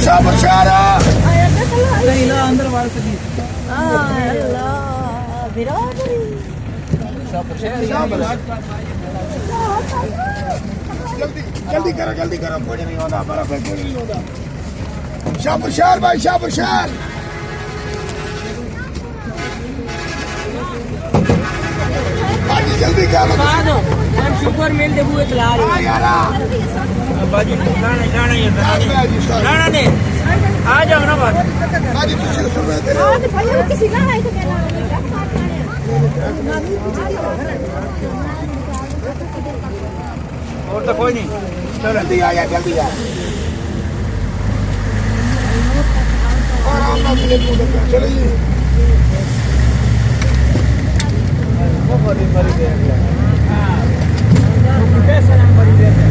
शाहपुर शहर अंदर वाल सकी जल्दी करो कोई नहीं होता हमारा कोई नहीं होता शाहपुर शहर भाई शाहपुर शहर जल्दी करो शुक्र मिल दे बुए चला बाजी गाना ने आ जाओ ना बात बाजी किसी ना है तो और तो कोई नहीं जल्दी आ आराम से चलिए सलाम